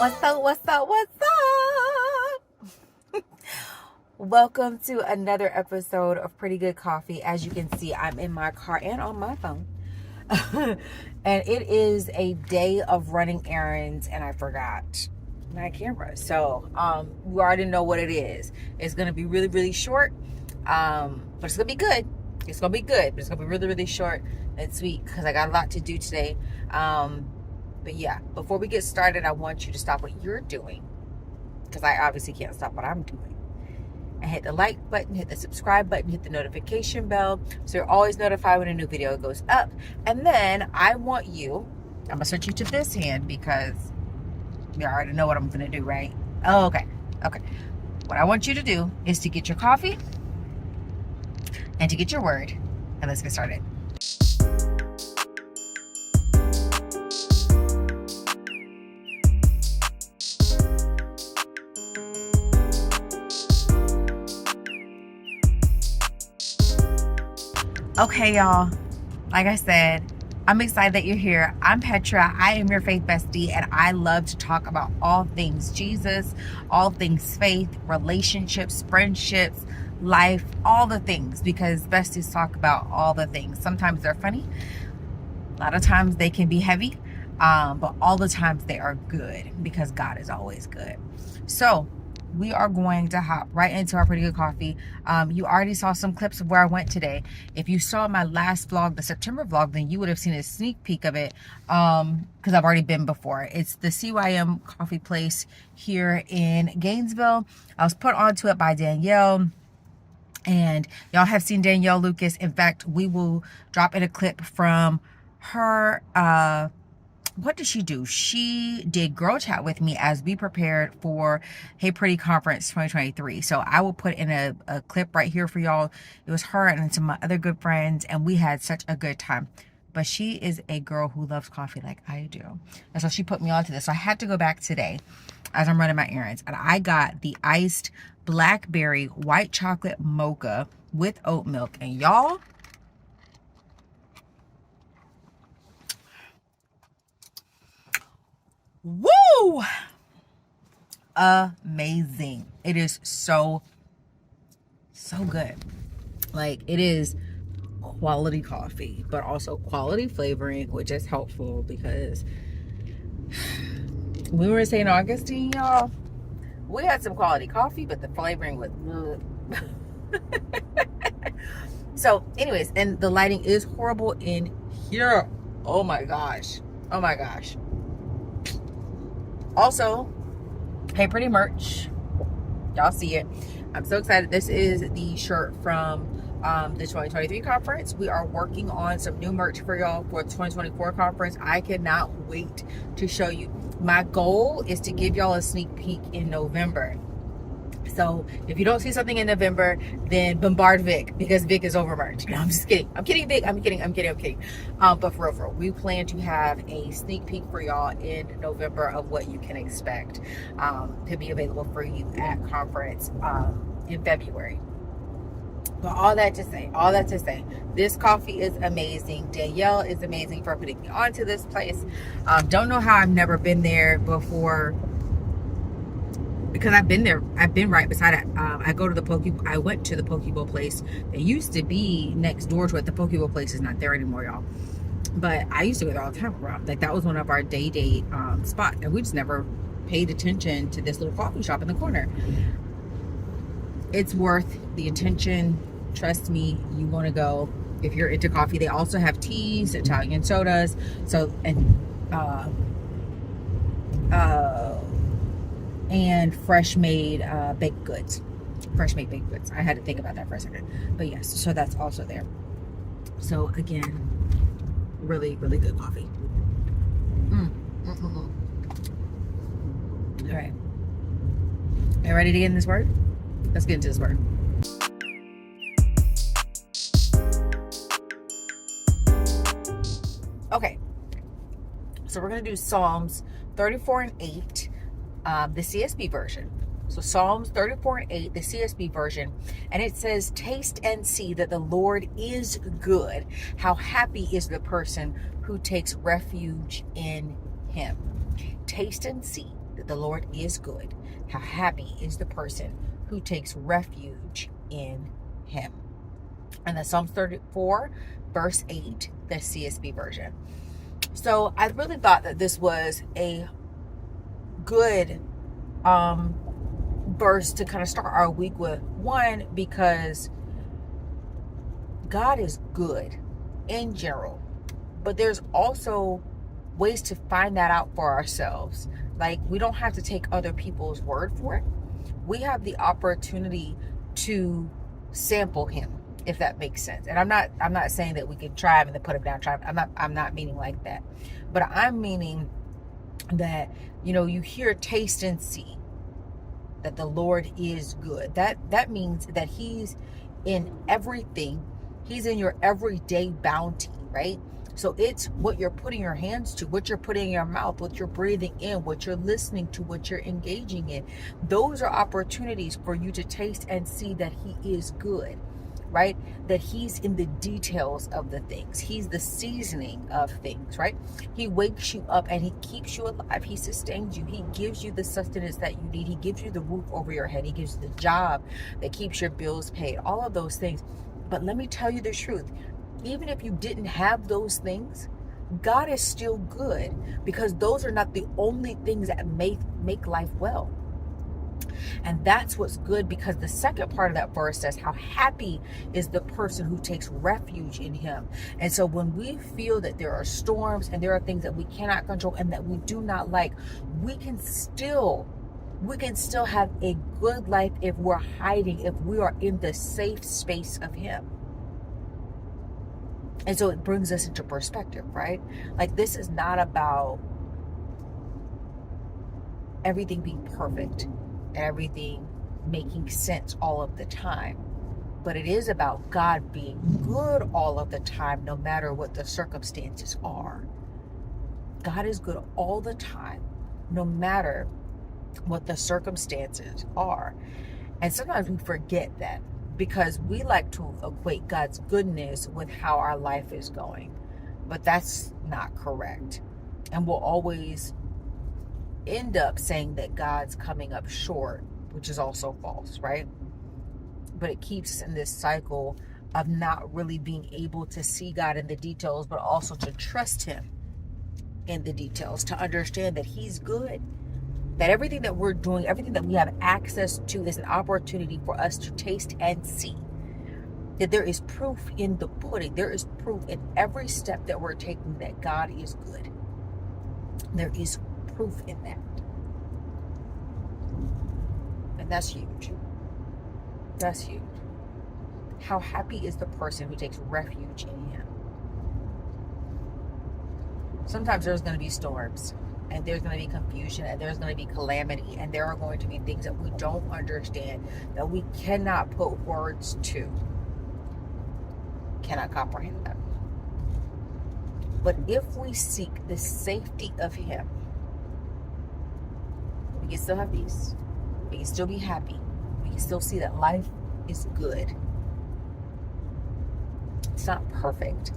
What's up? What's up? What's up? Welcome to another episode of Pretty Good Coffee. As you can see, I'm in my car and on my phone. And it is a day of running errands, and I forgot my camera. So, we already know what it is. It's going to be really, really short. But it's going to be good. It's going to be good, but it's going to be really, really short and sweet because I got a lot to do today. But yeah, before we get started, I want you to stop what you're doing, because I obviously can't stop what I'm doing, and hit the like button, hit the subscribe button, hit the notification bell, so you're always notified when a new video goes up. And then I want you, I'm gonna switch you to this hand because you already know what I'm gonna do, right? Oh, okay. What I want you to do is to get your coffee and to get your word, and let's get started. Okay, y'all, like I said, I'm excited that you're here. I'm Petra. I am your faith bestie, and I love to talk about all things Jesus, all things faith, relationships, friendships, life, all the things, because besties talk about all the things. Sometimes they're funny. A lot of times they can be heavy, but all the times they are good because God is always good. So we are going to hop right into our Pretty Good Coffee. You already saw some clips of where I went today. If you saw my last vlog, the September vlog, then you would have seen a sneak peek of it, because I've already been before. It's the CYM coffee place here in Gainesville. I was put onto it by Danielle, and y'all have seen Danielle Lucas. In fact, we will drop in a clip from her. What did she do? She did Girl Chat with me as we prepared for Hey Pretty Conference 2023. So I will put in a clip right here for y'all. It was her and some of my other good friends, and we had such a good time. But she is a girl who loves coffee like I do. And so she put me onto this. So I had to go back today as I'm running my errands. And I got the iced blackberry white chocolate mocha with oat milk. And y'all, woo! Amazing. It is so good. Like, it is quality coffee, but also quality flavoring, which is helpful because we were in St. Augustine, y'all. We had some quality coffee, but the flavoring was so anyways, and the lighting is horrible in here. Oh my gosh. Also, Hey Pretty merch. Y'all see it. I'm so excited. This is the shirt from the 2023 conference. We are working on some new merch for y'all for the 2024 conference. I cannot wait to show you. My goal is to give y'all a sneak peek in November. So if you don't see something in November, then bombard Vic, because Vic is over merch. No, I'm just kidding. I'm kidding, Vic. I'm kidding. But for real, we plan to have a sneak peek for y'all in November of what you can expect to be available for you at conference in February. But all that to say, this coffee is amazing. Danielle is amazing for putting me onto this place. Don't know how I've never been there before, because I've been there. I've been right beside it. I went to the Poke Bowl place. It used to be next door to it. The Poke Bowl place is not there anymore, y'all. But I used to go there all the time. Like, that was one of our day spots, and we just never paid attention to this little coffee shop in the corner. It's worth the attention. Trust me, you want to go if you're into coffee. They also have teas, Italian sodas, and fresh made baked goods. I had to think about that for a second. But yes, so that's also there. So again, really, really good coffee. All right. Are you ready to get in this word? Let's get into this word. Okay. So we're going to do Psalms 34 and 8, the CSB version. So Psalms 34 and 8, the CSB version. And it says, taste and see that the Lord is good. How happy is the person who takes refuge in him. Taste and see that the Lord is good. How happy is the person who takes refuge in him. And that's Psalms 34, verse 8, the CSB version. So I really thought that this was a good verse to kind of start our week with. One, because God is good in general, but there's also ways to find that out for ourselves. Like, we don't have to take other people's word for it. We have the opportunity to sample him, if that makes sense. And I'm not saying that we can try him and then put him down. I'm not meaning like that. But I'm meaning that, you hear, taste and see that the Lord is good. That means that he's in everything. He's in your everyday bounty, right? So it's what you're putting your hands to, what you're putting in your mouth, what you're breathing in, what you're listening to, what you're engaging in. Those are opportunities for you to taste and see that he is good, right? That he's in the details of the things. He's the seasoning of things, right? He wakes you up and he keeps you alive. He sustains you. He gives you the sustenance that you need. He gives you the roof over your head. He gives you the job that keeps your bills paid, all of those things. But let me tell you the truth. Even if you didn't have those things, God is still good, because those are not the only things that make life well. And that's what's good, because the second part of that verse says, how happy is the person who takes refuge in him. And so when we feel that there are storms and there are things that we cannot control and that we do not like, we can still have a good life if we're hiding, if we are in the safe space of him. And so it brings us into perspective, right? Like, this is not about everything being perfect and everything making sense all of the time. But it is about God being good all of the time, no matter what the circumstances are. God is good all the time, no matter what the circumstances are. And sometimes we forget that, because we like to equate God's goodness with how our life is going. But that's not correct. And we'll always end up saying that God's coming up short, which is also false, right? But it keeps us in this cycle of not really being able to see God in the details, but also to trust him in the details, to understand that he's good, that everything that we're doing, everything that we have access to, is an opportunity for us to taste and see that there is proof in the pudding. There is proof in every step that we're taking that God is good. There is proof in that. And that's huge. That's huge. How happy is the person who takes refuge in him? Sometimes there's going to be storms, and there's going to be confusion, and there's going to be calamity, and there are going to be things that we don't understand, that we cannot put words to, cannot comprehend them. But if we seek the safety of him, we can still have peace. We can still be happy. We can still see that life is good. It's not perfect,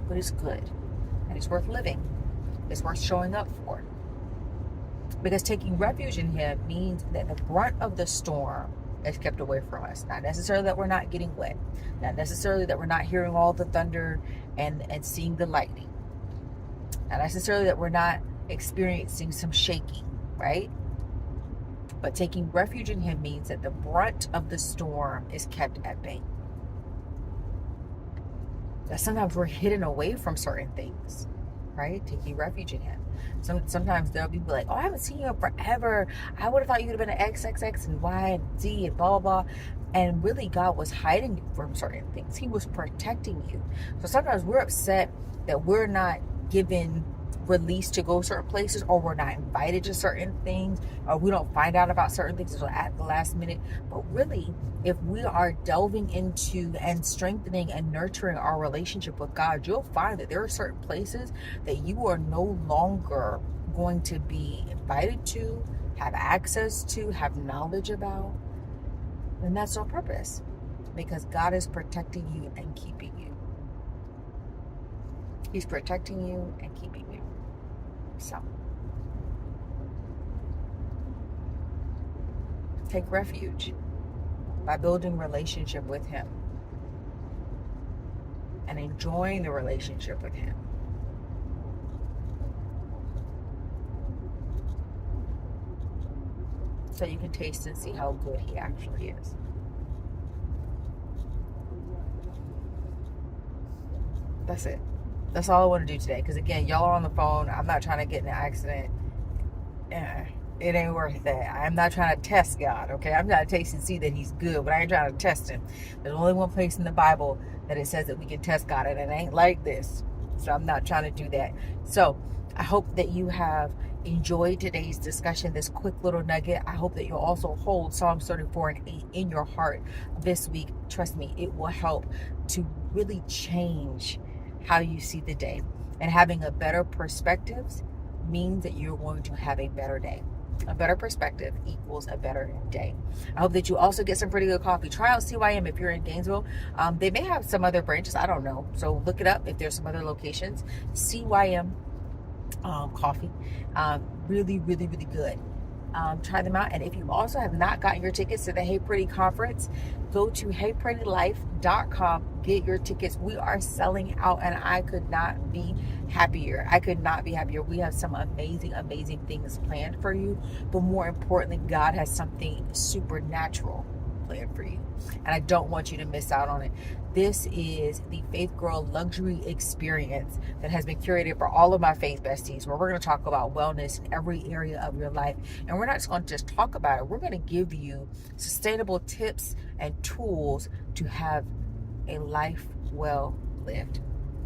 but it's good. And it's worth living. It's worth showing up for. Because taking refuge in him means that the brunt of the storm is kept away from us. Not necessarily that we're not getting wet. Not necessarily that we're not hearing all the thunder and seeing the lightning. Not necessarily that we're not experiencing some shaking, right? But taking refuge in him means that the brunt of the storm is kept at bay. That sometimes we're hidden away from certain things, right? Taking refuge in him. Sometimes there'll be like, oh, I haven't seen you in forever. I would have thought you would have been an XXX and Y and Z and blah, blah, blah. And really, God was hiding you from certain things. He was protecting you. So sometimes we're upset that we're not given release to go certain places, or we're not invited to certain things, or we don't find out about certain things until at the last minute. But really, if we are delving into and strengthening and nurturing our relationship with God, you'll find that there are certain places that you are no longer going to be invited to, have access to, have knowledge about. And that's on purpose, because God is protecting you and keeping you. He's protecting you and keeping you. So, take refuge by building relationship with him and enjoying the relationship with him. So you can taste and see how good he actually is. That's it. That's all I want to do today. Because again, y'all are on the phone. I'm not trying to get in an accident. It ain't worth that. I'm not trying to test God, okay? I'm trying to taste and see that he's good, but I ain't trying to test him. There's only one place in the Bible that it says that we can test God, and it ain't like this. So I'm not trying to do that. So I hope that you have enjoyed today's discussion, this quick little nugget. I hope that you'll also hold Psalms 34:8 in your heart this week. Trust me, it will help to really change how you see the day. And having a better perspective means that you're going to have a better day. A better perspective equals a better day. I hope that you also get some pretty good coffee. Try out CYM if you're in Gainesville. They may have some other branches. I don't know. So look it up if there's some other locations. CYM coffee. Really, really, really good. Try them out. And if you also have not gotten your tickets to the Hey Pretty conference, go to heyprettylife.com. Get your tickets. We are selling out, and I could not be happier. We have some amazing, amazing things planned for you. But more importantly, God has something supernatural planned for you. And I don't want you to miss out on it. This is the Faith Girl luxury experience that has been curated for all of my faith besties, where we're going to talk about wellness in every area of your life. And we're not just going to just talk about it. We're going to give you sustainable tips and tools to have a life well lived.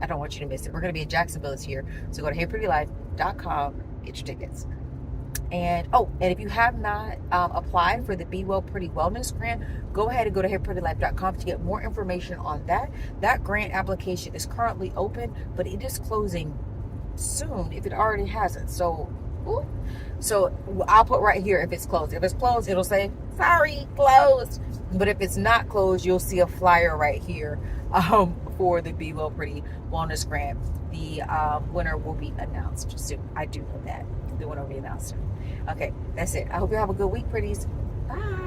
I don't want you to miss it. We're going to be in Jacksonville this year. So go to heyprettylife.com, get your tickets. And if you have not applied for the Be Well Pretty Wellness Grant, go ahead and go to heyprettylife.com to get more information on that. That grant application is currently open, but it is closing soon if it already hasn't. So I'll put right here if it's closed. If it's closed, it'll say, sorry, closed. But if it's not closed, you'll see a flyer right here for the Be Well Pretty Wellness Grant. The winner will be announced soon. I do know that. The winner will be announced soon. Okay, that's it. I hope you have a good week, pretties. Bye.